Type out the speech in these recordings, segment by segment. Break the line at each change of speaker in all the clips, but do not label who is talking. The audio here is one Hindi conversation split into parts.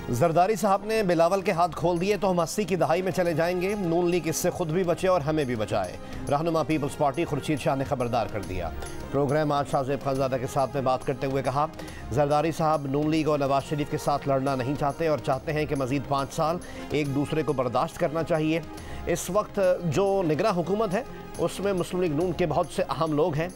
जरदारी साहब ने बिलावल के हाथ खोल दिए तो हम 80 की दहाई में चले जाएंगे। नून लीग इससे खुद भी बचे और हमें भी बचाए। रहनुमा पीपल्स पार्टी खुर्शीद शाह ने खबरदार कर दिया। प्रोग्राम आज शाहजेब खानजादा के साथ में बात करते हुए कहा, जरदारी साहब नून लीग और नवाज शरीफ के साथ लड़ना नहीं चाहते और चाहते हैं कि मजीद 5 साल एक दूसरे को बर्दाश्त करना चाहिए। इस वक्त जो निगरां हुकूमत है उसमें मुस्लिम लीग नून के बहुत से अहम लोग हैं।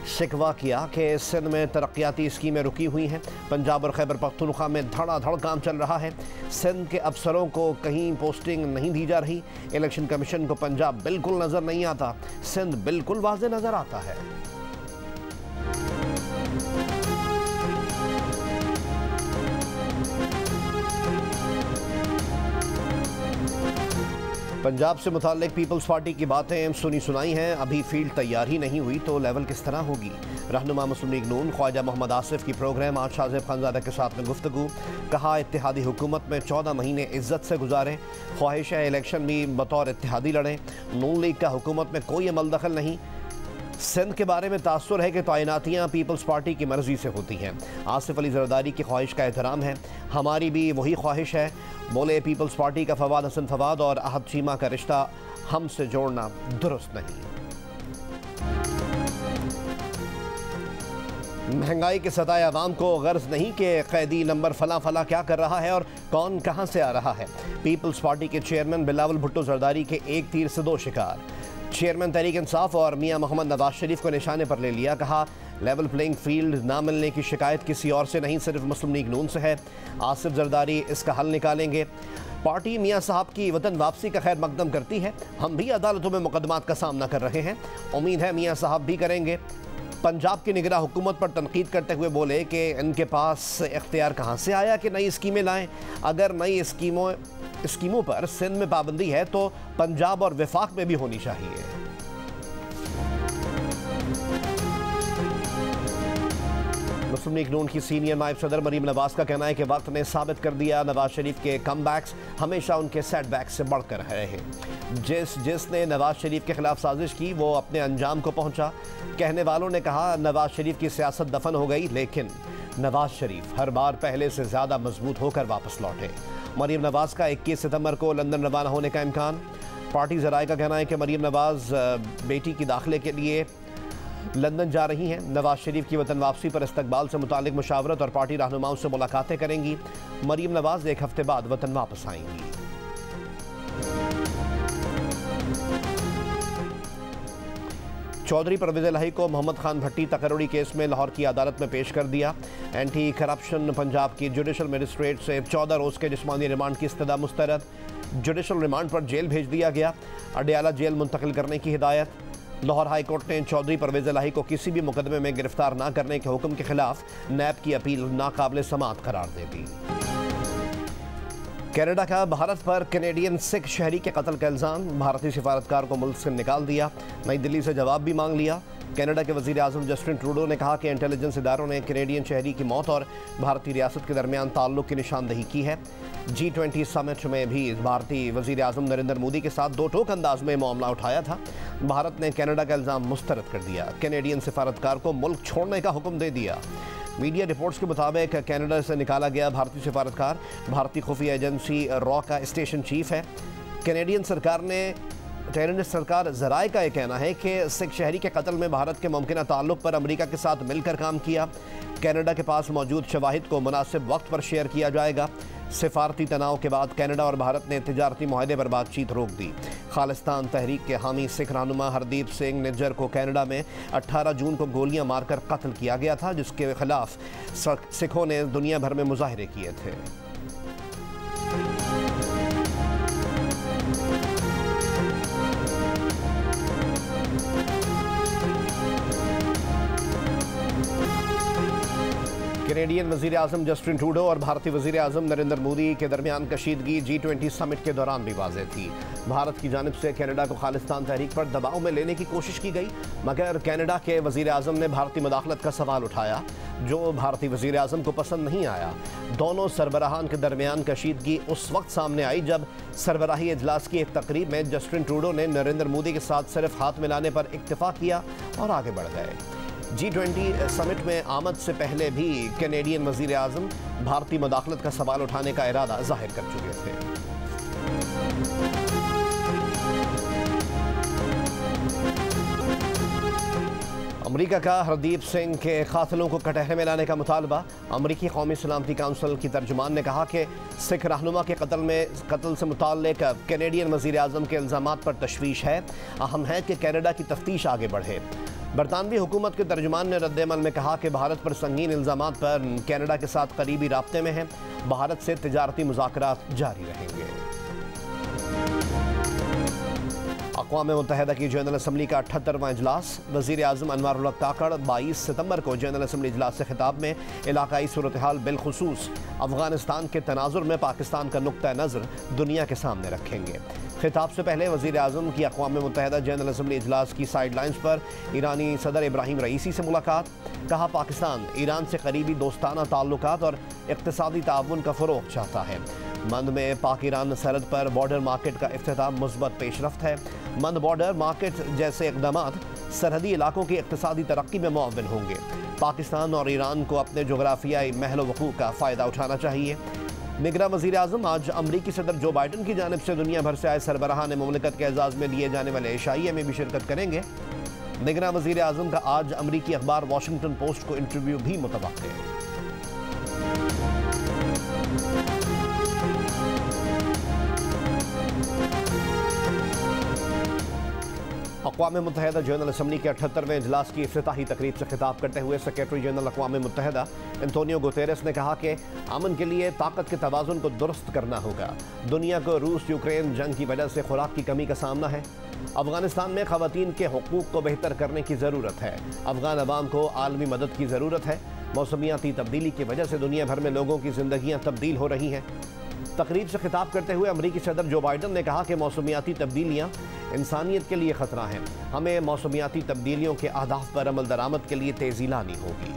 शिकवा किया कि सिंध में तरक्याती स्कीमें रुकी हुई हैं। पंजाब और खैबर पख्तूनख्वा में धड़ाधड़ काम चल रहा है। सिंध के अफसरों को कहीं पोस्टिंग नहीं दी जा रही। इलेक्शन कमीशन को पंजाब बिल्कुल नज़र नहीं आता, सिंध बिल्कुल वाज़े नज़र आता है। पंजाब से मुताल्लिक पीपल्स पार्टी की बातें सुनी सुनाई हैं। अभी फील्ड तैयार ही नहीं हुई तो लेवल किस तरह होगी। रहनुमा मुस्लिम लीग नून ख्वाजा मोहम्मद आसिफ की प्रोग्राम आज शाहजेब खानजादा के साथ में गुफ्तगू। कहा, इत्तेहादी हुकूमत में 14 महीने इज्जत से गुजारे, ख्वाहिश है इलेक्शन भी बतौर इत्तेहादी लड़ें। नून लीग का हुकूमत में कोई अमल दखल नहीं। सिंध के बारे में तासुर है कि तैनातियाँ पीपल्स पार्टी की मर्जी से होती हैं। आसिफ अली जरदारी की ख्वाहिश का एहतराम है, हमारी भी वही ख्वाहिश है। बोले, पीपल्स पार्टी का फवाद हसन फवाद और अहद चीमा का रिश्ता हमसे जोड़ना दुरुस्त नहीं। महंगाई के सताए अवाम को गर्ज नहीं कि कैदी नंबर फला फला क्या कर रहा है और कौन कहां से आ रहा है। पीपल्स पार्टी के चेयरमैन बिलावल भुट्टो जरदारी के एक तीर से 2 शिकार। चेयरमैन तहरीक इंसाफ और मियां मोहम्मद नवाज शरीफ को निशाने पर ले लिया। कहा, लेवल प्लेइंग फील्ड ना मिलने की शिकायत किसी और से नहीं, सिर्फ मुस्लिम लीग नून से है। आसिफ जरदारी इसका हल निकालेंगे। पार्टी मियां साहब की वतन वापसी का खैर मकदम करती है। हम भी अदालतों में मुकदमात का सामना कर रहे हैं, उम्मीद है मियां साहब भी करेंगे। पंजाब की निगरां हुकूमत पर तनकीद करते हुए बोले कि इनके पास इख्तियार कहाँ से आया कि नई स्कीमें लाएं। अगर नई स्कीमों पर सिंध में पाबंदी है तो पंजाब और वफाक में भी होनी चाहिए। मुस्लिम लीग नून की सीनियर नायब सदर मरीम नवाज का कहना है कि वक्त ने साबित कर दिया, नवाज शरीफ के कमबैक्स हमेशा उनके सेटबैक्स से बढ़कर रहे हैं। जिसने नवाज शरीफ के खिलाफ साजिश की वो अपने अंजाम को पहुंचा। कहने वालों ने कहा, नवाज शरीफ की सियासत दफन हो गई, लेकिन नवाज शरीफ हर बार पहले से ज़्यादा मजबूत होकर वापस लौटे। मरीम नवाज का 21 सितंबर को लंदन रवाना होने का इम्कान। पार्टी ज़राए का कहना है कि मरीम नवाज बेटी की दाखिले के लिए लंदन जा रही हैं। नवाज शरीफ की वतन वापसी पर इस्तकबाल से मुतालिक मुशावरत और पार्टी रहनुमाओं से मुलाकातें करेंगी। मरीम नवाज 1 हफ्ते बाद वतन वापस आएंगी। चौधरी परवेज़ इलाही को मोहम्मद खान भट्टी तकर्रुड़ी केस में लाहौर की अदालत में पेश कर दिया। एंटी करप्शन पंजाब की जुडिशल मजिस्ट्रेट से 14 रोज़ के जिस्मानी रिमांड की इस्तदा मुस्तरद। जुडिशल रिमांड पर जेल भेज दिया गया। अडयाला जेल मुंतकिल करने की हिदायत। लाहौर हाई कोर्ट ने चौधरी परवेज़ इलाही को किसी भी मुकदमे में गिरफ्तार न करने के हुक्म के खिलाफ नैब की अपील नाकाबिल समाअत करार दे दी। कनाडा का भारत पर कैनेडियन सिख शहरी के कत्ल का इल्ज़ाम। भारतीय सिफारतकार को मुल्क से निकाल दिया। नई दिल्ली से जवाब भी मांग लिया। कनाडा के वज़ीर आज़म जस्टिन ट्रूडो ने कहा कि इंटेलिजेंस इदारों ने कैनेडियन शहरी की मौत और भारतीय रियासत के दरमियान ताल्लुक़ की निशानदही की है। G20 समिट में भी भारतीय वज़ीर आज़म नरेंद्र मोदी के साथ 2 टोक अंदाज में मामला उठाया था। भारत ने कनाडा का इल्ज़ाम मुस्तरद कर दिया। कैनेडियन सिफारतकार को मुल्क छोड़ने का हुक्म दे दिया। मीडिया रिपोर्ट्स के मुताबिक कनाडा से निकाला गया भारतीय सिफारतकार भारतीय खुफिया एजेंसी रॉ का स्टेशन चीफ है। कैनेडियन सरकार ज़राए का यह कहना है कि सिख शहरी के कत्ल में भारत के मुमकिन ताल्लुक़ पर अमेरिका के साथ मिलकर काम किया। कनाडा के पास मौजूद शवाहिद को मुनासिब वक्त पर शेयर किया जाएगा। सिफारती तनाव के बाद कनाडा और भारत ने तिजारती मुआहदे पर बातचीत रोक दी। खालिस्तान तहरीक के हामी सिख रहनुमा हरदीप सिंह निज्जर को कनाडा में 18 जून को गोलियां मारकर कत्ल किया गया था, जिसके खिलाफ सिखों ने दुनिया भर में मुजाहरे किए थे। कैनेडियन वज़ीर आज़म जस्टिन ट्रूडो और भारतीय वज़ीर आज़म नरेंद्र मोदी के दरमियान कशीदगी G20 समिट के दौरान भी वाज़ेह थी। भारत की जानिब से कनाडा को खालिस्तान तहरीक पर दबाव में लेने की कोशिश की गई, मगर कनाडा के वज़ीर आज़म ने भारतीय मुदाखलत का सवाल उठाया, जो भारतीय वज़ीर आज़म को पसंद नहीं आया। दोनों सरबराहान के दरमियान कशीदगी उस वक्त सामने आई जब सरबराही इजलास की एक तकरीब में जस्टिन ट्रूडो ने नरेंद्र मोदी के साथ सिर्फ हाथ मिलाने पर इक्तफा किया और आगे बढ़ गए। G20 समिट में आमद से पहले भी कैनेडियन वजीर आज़म भारतीय मुदाखलत का सवाल उठाने का इरादा जाहिर कर चुके थे। अमरीका का हरदीप सिंह के कातिलों को कटहरे में लाने का मुतालबा। अमरीकी कौमी सलामती काउंसिल की तर्जुमान ने कहा कि सिख रहनुमा के कत्ल से मुताल्लिक कैनेडियन वज़ीर आज़म के इल्ज़ामात पर तशवीश है। अहम है कि कनाडा की तफ्तीश आगे बढ़े। बरतानवी हुकूमत के तर्जुमान ने रद्द-ए-अमल में कहा कि भारत पर संगीन इल्ज़ामात पर कनाडा के साथ करीबी राब्ते में है। भारत से तिजारती मुज़ाकरात जारी रहेंगे। अक़वाम मुत्तहिदा की जनरल असम्बली का 78वां इजलास। वज़ीर आज़म अनवारुल हक काकड़ 22 सितंबर को जनरल असम्बली इजलास से खिताब में इलाकाई सूरत हाल बिलखुसूस अफ़गानिस्तान के तनाज़ुर में पाकिस्तान का नुक्ता नज़र दुनिया के सामने रखेंगे। खिताब से पहले वज़ीर आज़म की अक़वाम मुत्तहिदा जनरल असम्बली इजलास की साइड लाइन्स पर ईरानी सदर इब्राहिम रईसी से मुलाकात। कहा पाकिस्तान ईरान से करीबी दोस्ताना ताल्लुकात और इक़्तिसादी ताउन का फ़रोग़ चाहता है। मंद में पाक ईरान सरहद पर बॉर्डर मार्केट का इफ्तिताम मुस्बत पेशरफ्त है। मंद बॉर्डर मार्केट जैसे इक़दामात सरहदी इलाकों की इक़्तिसादी तरक्की में मुअव्विन होंगे। पाकिस्तान और ईरान को अपने जोग्राफियाई महल वक़ूअ का फ़ायदा उठाना चाहिए। निगरान वज़ीर आज़म आज अमरीकी सदर जो बाइडन की जानिब से दुनिया भर से आए सरबराहान मुमलिकत के एजाज़ में दिए जाने वाले एशाइया में भी शिरकत करेंगे। निगरान वज़ीर आज़म का आज अमरीकी अखबार वाशिंगटन पोस्ट को इंटरव्यू भी मुतवक्किल है। अक़वाम मुत्तहिदा जनरल असम्बली के 78वें इजलास की इफ्तिताही तकरीब से खिताब करते हुए सेक्रेटरी जनरल अक़वाम मुत्तहिदा एंटोनियो गुतेरेस ने कहा कि अमन के लिए ताकत के तवाज़ुन को दुरुस्त करना होगा। दुनिया को रूस यूक्रेन जंग की वजह से खुराक की कमी का सामना है। अफ़गानिस्तान में ख़वातीन के हुकूक़ को बेहतर करने की ज़रूरत है। अफ़गान अवाम को आलमी मदद की ज़रूरत है। मौसमियाती तब्दीली की वजह से दुनिया भर में लोगों की ज़िंदगियाँ तब्दील हो रही हैं। तकरीब से खिताब करते हुए अमरीकी सदर जो बाइडन ने कहा कि मौसमियाती तब्दीलियाँ इंसानियत के लिए ख़तरा हैं। हमें मौसमियाती तब्दीलियों के अहदाफ पर अमल दरामद के लिए तेज़ी लानी होगी।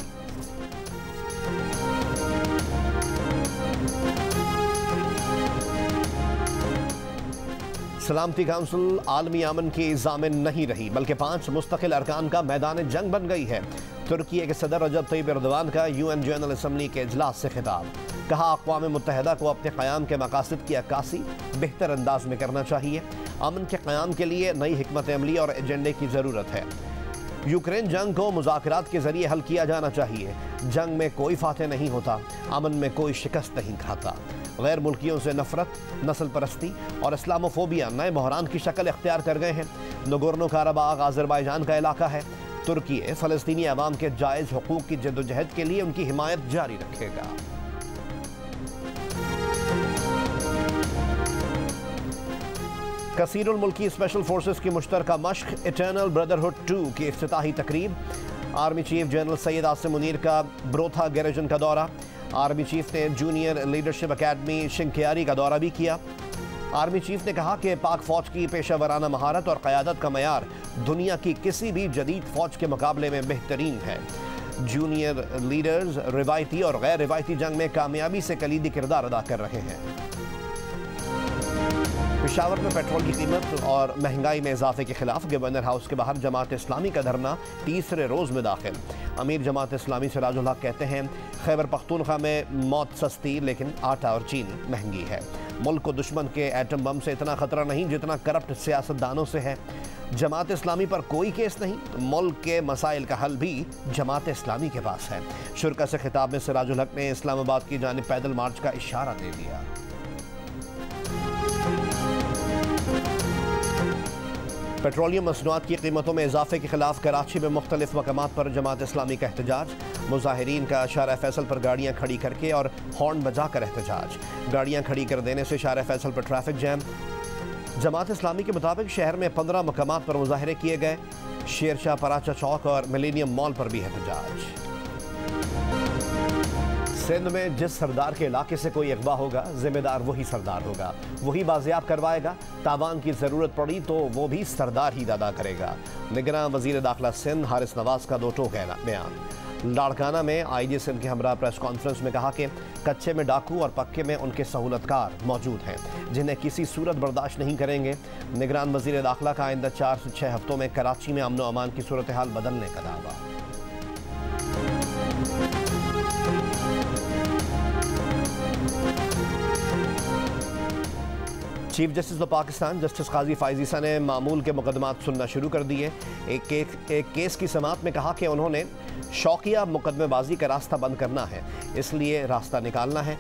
सलामती काउंसिल आलमी अमन की ज़ामिन नहीं रही बल्कि 5 मुस्तकिल अरकान का मैदान जंग बन गई है। तुर्की के सदर रजब तय्यब एर्दोगान का UN जनरल असम्बली के इजलास से खिताब। कहा अक़वाम मुत्तहिदा को अपने क़याम के मकासद की अक्कासी बेहतर अंदाज में करना चाहिए। अमन के क़याम के लिए नई हिकमत अमली और एजेंडे की ज़रूरत है। यूक्रेन जंग को मुज़ाकरात के ज़रिए हल किया जाना चाहिए। जंग में कोई फातह नहीं होता, अमन में कोई शिकस्त नहीं खाता। गैर मुल्कियों से नफरत, नस्ल परस्ती और इस्लामोफोबिया नए बहरान की शक्ल इख्तियार कर गए हैं। नगोर्नो काराबाग अज़रबैजान का इलाका है। तुर्की फ़लस्तीनी अवाम के जायज़ हुकूक़ की जद्दोजहद के लिए उनकी हिमायत जारी रखेगा। कसीरुल मुल्की स्पेशल फोर्सेस की मुश्तरका मश्क इटर्नल ब्रदरहुड 2 की इफ्तिताही तकरीब। Army chief general Syed Asim Munir का ब्रोथा गैरेजन का दौरा। आर्मी चीफ ने जूनियर लीडरशिप अकेडमी शिंकियारी का दौरा भी किया। आर्मी चीफ ने कहा कि पाक फ़ौज की पेशा वराना महारत और क़यादत का मयार दुनिया की किसी भी जदीद फ़ौज के मुकाबले में बेहतरीन है। जूनियर लीडर्स रिवायती और गैर रिवायती जंग में कामयाबी से कलीदी किरदार अदा कर रहे हैं। पेशावर में पेट्रोल की कीमत और महंगाई में इजाफे के खिलाफ गवर्नर हाउस के बाहर जमात इस्लामी का धरना तीसरे रोज़ में दाखिल। अमीर जमात इस्लामी सिराजुल हक कहते हैं खैबर पख्तूनख्वा में मौत सस्ती लेकिन आटा और चीनी महंगी है। मुल्क को दुश्मन के एटम बम से इतना ख़तरा नहीं जितना करप्ट सियासतदानों से है। जमात इस्लामी पर कोई केस नहीं तो मुल्क के मसाइल का हल भी जमात इस्लामी के पास है। शुरा से खिताब में सिराजुल हक ने इस्लामाबाद की जानिब पैदल मार्च का इशारा दे दिया। पेट्रोलियम मसनूआत की कीमतों में इजाफे के खिलाफ कराची में मुख्तलिफ मकामात पर जमात इस्लामी का एहतजाज। मुजाहिरीन का शारा फैसल पर गाड़ियाँ खड़ी करके और हॉर्न बजा कर एहतजाज। गाड़ियाँ खड़ी कर देने से शारा फैसल पर ट्रैफिक जैम। जमात इस्लामी के मुताबिक शहर में 15 मकामात पर मुजाहरे किए गए। शेरशाह पराचा चौक और मिलेनियम मॉल पर भी एहतजाज। सिंध में जिस सरदार के इलाके से कोई अगवा होगा जिम्मेदार वही सरदार होगा, वही बाजियाब करवाएगा। तावान की ज़रूरत पड़ी तो वो भी सरदार ही अदा करेगा। निगरान वज़ीर दाखिला सिंध हारिस नवाज का दो टोक बयान। लाड़काना में IG सिंध के हमरा प्रेस कॉन्फ्रेंस में कहा कि कच्चे में डाकू और पक्के में उनके सहूलतकार मौजूद हैं जिन्हें किसी सूरत बर्दाश्त नहीं करेंगे। निगरान वज़ीर दाखिला का आइंदा 4 से 6 हफ्तों में कराची में अमन व अमान की सूरत हाल बदलने का दावा। Chief justice of Pakistan justice Qazi Faez Isa ने मामूल के मुकदमात सुनना शुरू कर दिए। एक केस की समाअत में कहा कि उन्होंने शौकिया मुकदमेबाजी का रास्ता बंद करना है, इसलिए रास्ता निकालना है।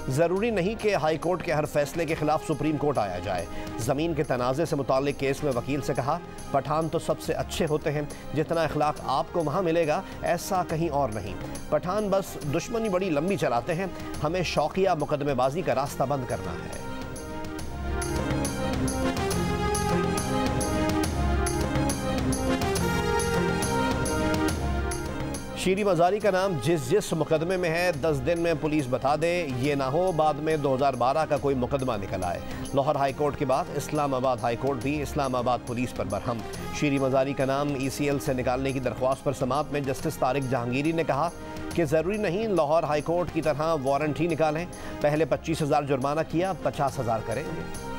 ज़रूरी नहीं कि हाई कोर्ट के हर फैसले के खिलाफ सुप्रीम कोर्ट आया जाए। ज़मीन के तनाज़े से मुताल्लिक केस में वकील से कहा, पठान तो सबसे अच्छे होते हैं, जितना अखलाक आपको वहाँ मिलेगा ऐसा कहीं और नहीं। पठान बस दुश्मनी बड़ी लंबी चलाते हैं, हमें शौकिया मुकदमेबाजी का रास्ता बंद करना है। शीरी मजारी का नाम जिस मुकदमे में है 10 दिन में पुलिस बता दे, ये ना हो बाद में 2012 का कोई मुकदमा निकल आए। लाहौर हाई कोर्ट के बाद इस्लामाबाद हाई कोर्ट भी इस्लामाबाद पुलिस पर बरहम। शीरी मजारी का नाम ECL से निकालने की दरख्वास्त पर समाअत में जस्टिस तारिक जहांगीरी ने कहा कि ज़रूरी नहीं लाहौर हाई कोर्ट की तरह वारंट ही निकालें, पहले 25,000 जुर्माना किया, 50,000 करेंगे।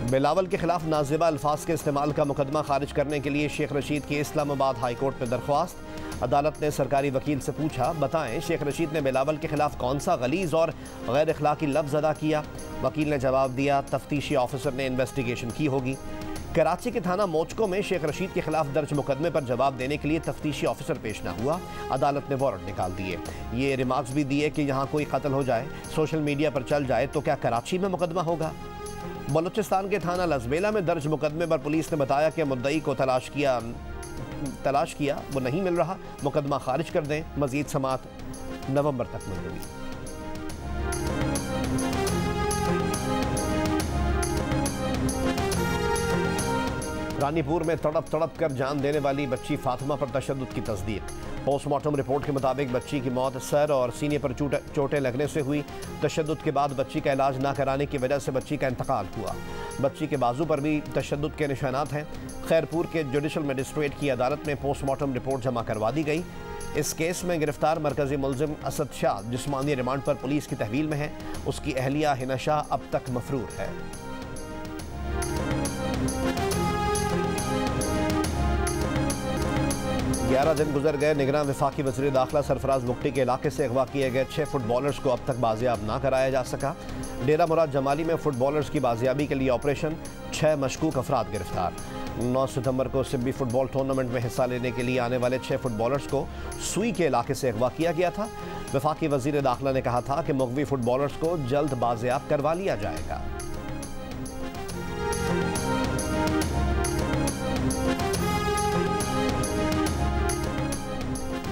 बिलावल के खिलाफ नाज़िबा अल्फाज के इस्तेमाल का मुकदमा खारिज करने के लिए शेख रशीद की इस्लामाबाद हाई कोर्ट में दरख्वास्त। अदालत ने सरकारी वकील से पूछा, बताएं शेख रशीद ने बिलावल के खिलाफ कौन सा गलीज़ और गैर अखलाकी लफ्ज़ अदा किया। वकील ने जवाब दिया, तफ्तीशी ऑफिसर ने इन्वेस्टिगेशन की होगी। कराची के थाना मोचको में शेख रशीद के खिलाफ दर्ज मुकदमे पर जवाब देने के लिए तफ्तीशी ऑफिसर पेश न हुआ। अदालत ने वारंट निकाल दिए। ये रिमार्क्स भी दिए कि यहाँ कोई कत्ल हो जाए, सोशल मीडिया पर चल जाए तो क्या कराची में मुकदमा होगा। बलूचिस्तान के थाना लजबेला में दर्ज मुकदमे पर पुलिस ने बताया कि मुद्दई को तलाश किया, वो नहीं मिल रहा, मुकदमा खारिज कर दें। मजीद समाअत नवंबर तक मुलतवी। रानीपुर में तड़प कर जान देने वाली बच्ची फातिमा पर तशद्दुद की तस्दीक। पोस्टमार्टम रिपोर्ट के मुताबिक बच्ची की मौत सर और सीने पर चोटें लगने से हुई। तशद्दुद के बाद बच्ची का इलाज ना कराने की वजह से बच्ची का इंतकाल हुआ। बच्ची के बाजू पर भी तशद्दुद के निशानात हैं। खैरपुर के जुडिशल मजिस्ट्रेट की अदालत में पोस्टमार्टम रिपोर्ट जमा करवा दी गई। इस केस में गिरफ्तार मरकजी मुलजिम असद शाह जिस्मानी रिमांड पर पुलिस की तहवील में है। उसकी अहलिया हिना शाह अब तक मफरूर है। 11 दिन गुजर गए, निगरान वफाकी वज़ीर दाखिला सरफराज मुफ्ती के इलाके से अगवा किए गए 6 फुटबॉलर्स को अब तक बाजियाब ना कराया जा सका। डेरा मुराद जमाली में फुटबॉलर्स की बाजियाबी के लिए ऑपरेशन, 6 मशकूक अफराद गिरफ्तार। 9 सितंबर को सिब्बी फुटबॉल टूर्नामेंट में हिस्सा लेने के लिए आने वाले 6 फुटबॉलर्स को सुई के इलाके से अगवा किया गया था। वफाकी वज़ीर दाखिला ने कहा था कि मुग़वी फुटबॉलर्स को जल्द बाजियाब करवा लिया जाएगा।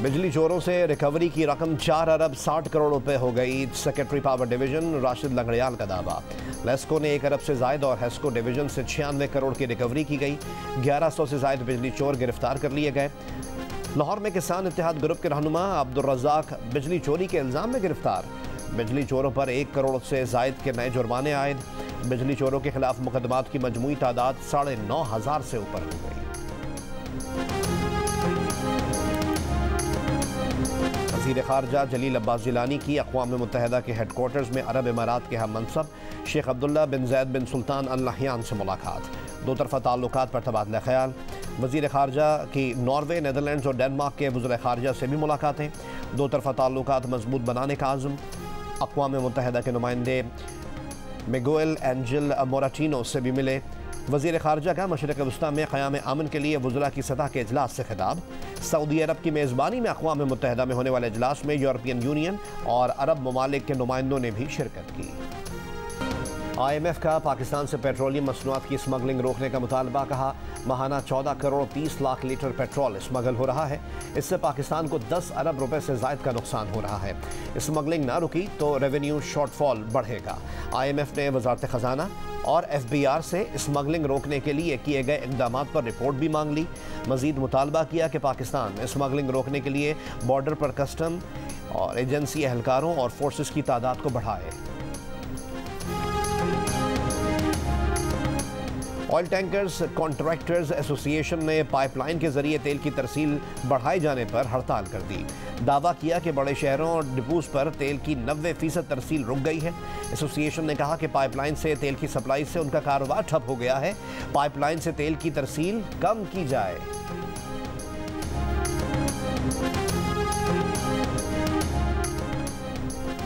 बिजली चोरों से रिकवरी की रकम 4 अरब 60 करोड़ रुपए हो गई। Secretary power division Rashid Langrial का दावा। लेस्को ने 1 अरब से जायद और हेस्को डिवीजन से 96 करोड़ की रिकवरी की गई। 1100 से जायद बिजली चोर गिरफ्तार कर लिए गए। लाहौर में किसान इत्तेहाद ग्रुप के रहनुमा अब्दुल रज़ाक बिजली चोरी के इल्ज़ाम में गिरफ्तार। बिजली चोरों पर 1 करोड़ से जायद के नए जुर्माने आयद। बिजली चोरों के खिलाफ मुकदमात की मजमूई तादाद 9,500 से ऊपर हो गई। वज़ीर ख़ारजा जलील अब्बास जिलानी की अक़वाम मुत्तहिदा के हेडक्वार्टर्स में अरब इमारात के हम मनसब शेख अब्दुल्ला बिन ज़ैद बिन सुल्तान अल नहयान से मुलाकात। 2 तरफ़ा ताल्लुकात पर तबादला ख्याल। वज़ीर ख़ारजा की नॉर्वे, नेदरलैंड्स और डेनमार्क के वज़ीर ख़ारजा से भी मुलाकातें। 2 तरफ़ा ताल्लुकात मजबूत बनाने का आज़म। अक़वाम मुत्तहिदा के नुमाइंदे मिगुएल एंजिल मोराटिनो से भी मिले। वज़ीर ख़ारजा का मशरिक़ वस्ता में क़याम अमन के लिए वज़रा की सतह के इजलास से खिताब। सऊदी अरब की मेज़बानी में अक़वाम मुत्तहिदा में होने वाले इजलास में यूरोपियन यूनियन और अरब ममालिक के नुमाइंदों ने भी शिरकत की। IMF का पाकिस्तान से पेट्रोलियम मसनूआत की स्मगलिंग रोकने का मुतालबा। कहा, माहाना 14 crore 30 lakh litre petrol smuggle हो रहा है। इससे पाकिस्तान को 10 अरब रुपए से ज़ायद का नुकसान हो रहा है। स्मगलिंग ना रुकी तो रेवेन्यू शॉर्टफॉल बढ़ेगा। IMF ने वज़ारत ख़जाना और FBR से स्मगलिंग रोकने के लिए किए गए इक़दामात पर रिपोर्ट भी मांग ली। मज़ीद मुतालबा किया कि पाकिस्तान स्मगलिंग रोकने के लिए बॉर्डर पर कस्टम और एजेंसी एहलकारों और फोर्सेस की तादाद को बढ़ाए। ऑयल टैंकर्स कॉन्ट्रैक्टर्स एसोसिएशन ने पाइपलाइन के जरिए तेल की तरसील बढ़ाए जाने पर हड़ताल कर दी। दावा किया कि बड़े शहरों और डिपोज पर तेल की 90% तरसील रुक गई है। एसोसिएशन ने कहा कि पाइपलाइन से तेल की सप्लाई से उनका कारोबार ठप हो गया है। पाइपलाइन से तेल की तरसील कम की जाए।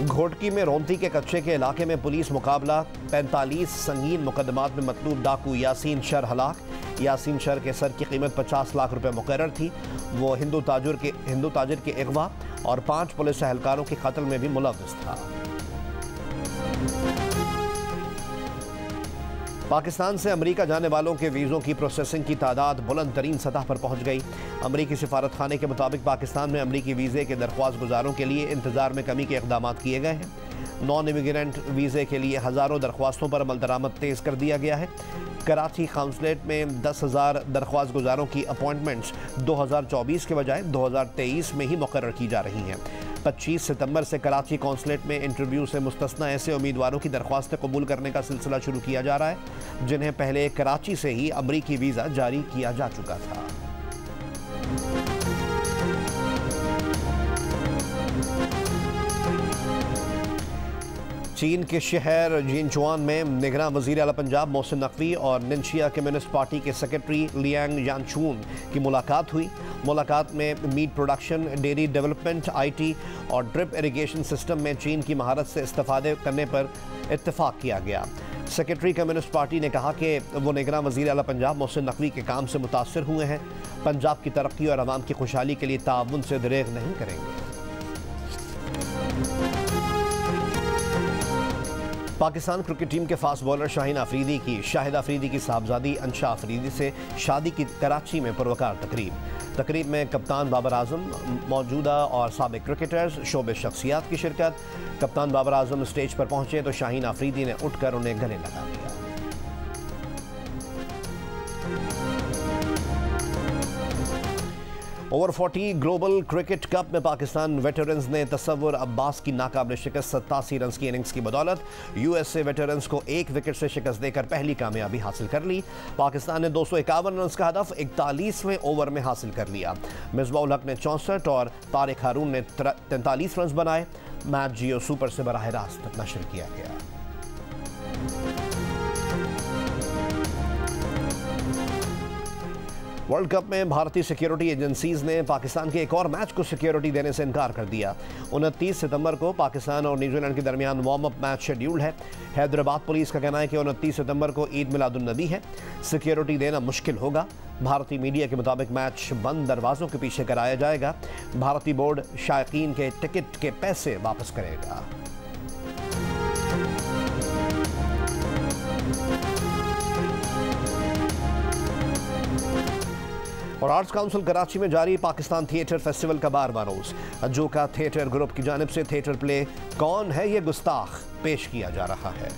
घोटकी में रोंती के कच्चे के इलाके में पुलिस मुकाबला, 45 संगीन मुकदमात में मतलूब डाकू यासीन शर हलाक। यासीन शर के सर की कीमत 50 लाख रुपए मुकर्रर थी। वो हिंदू ताजिर के अगवा और 5 पुलिस एहलकारों के कत्ल में भी मुलव्विस था। पाकिस्तान से अमेरिका जाने वालों के वीज़ों की प्रोसेसिंग की तादाद बुलंद तरीन सतह पर पहुंच गई। अमेरिकी सिफारत खाने के मुताबिक पाकिस्तान में अमेरिकी वीज़े के दरख्वास्त गुजारों के लिए इंतजार में कमी के इक़दाम किए गए हैं। नॉन इमिग्रेंट वीज़े के लिए हज़ारों दरख्वास्तों पर अमल दरामद तेज़ कर दिया गया है। कराची काउंसलेट में 10,000 दरख्वास्त गुजारों की अपॉइंटमेंट्स 2024 के बजाय 2023 में ही मुकर्रर की जा रही हैं। 25 सितंबर से कराची कौंसलेट में इंटरव्यू से मुस्तस्ना ऐसे उम्मीदवारों की दरख्वास्तें कबूल करने का सिलसिला शुरू किया जा रहा है जिन्हें पहले कराची से ही अमरीकी वीज़ा जारी किया जा चुका था। चीन के शहर जिनचुआन में निगरान वज़ीर आला पंजाब मोहसिन नकवी और निंशिया कम्युनिस्ट पार्टी के सेक्रेटरी लियांग यानचून की मुलाकात हुई। मुलाकात में meat production, dairy development, IT और ड्रिप इरिगेशन सिस्टम में चीन की महारत से इस्तेफादे करने पर इत्तेफाक किया गया। सेक्रेटरी कम्युनिस्ट पार्टी ने कहा कि वो निगरान वज़ीर आला पंजाब मोहसिन नकवी के काम से मुतासर हुए हैं। पंजाब की तरक्की और आवाम की खुशहाली के लिए ताउन से दरेग नहीं करेंगे। पाकिस्तान क्रिकेट टीम के फास्ट बॉलर शाहिद अफरीदी की साहबजादी अंशा अफरीदी से शादी की कराची में पुरवकार तकरीब में कप्तान बाबर आजम, मौजूदा और साबिक क्रिकेटर्स, शोबे शख्सियात की शिरकत। कप्तान बाबर आजम स्टेज पर पहुंचे तो शाहिद अफरीदी ने उठकर उन्हें गले लगा लिया। ओवर 40 ग्लोबल क्रिकेट कप में पाकिस्तान वेटरन्स ने तसव्वुर अब्बास की नाकाबिल शिकस्त 87 रन की इनिंग्स की बदौलत USA वेटरन्स को 1 विकेट से शिकस्त देकर पहली कामयाबी हासिल कर ली। पाकिस्तान ने 251 रन का हदफ 41वें ओवर में हासिल कर लिया। मिसबाउल हक ने 64 और तारिक हारून ने 43 रन बनाए। मैच जियो सुपर से बराह रास्त नशर किया गया। वर्ल्ड कप में भारतीय सिक्योरिटी एजेंसीज ने पाकिस्तान के एक और मैच को सिक्योरिटी देने से इनकार कर दिया। 29 सितंबर को पाकिस्तान और न्यूजीलैंड के दरमियान वार्म अप मैच शेड्यूल्ड है। हैदराबाद पुलिस का कहना है कि 29 सितंबर को ईद मिलादुन्नबी है, सिक्योरिटी देना मुश्किल होगा। भारतीय मीडिया के मुताबिक मैच बंद दरवाजों के पीछे कराया जाएगा। भारतीय बोर्ड शायकीन के टिकट के पैसे वापस करेगा। और आर्ट्स काउंसिल कराची में जारी पाकिस्तान थिएटर फेस्टिवल का 12वां रोज अजोका थिएटर ग्रुप की जानिब से थिएटर प्ले कौन है ये गुस्ताख पेश किया जा रहा है।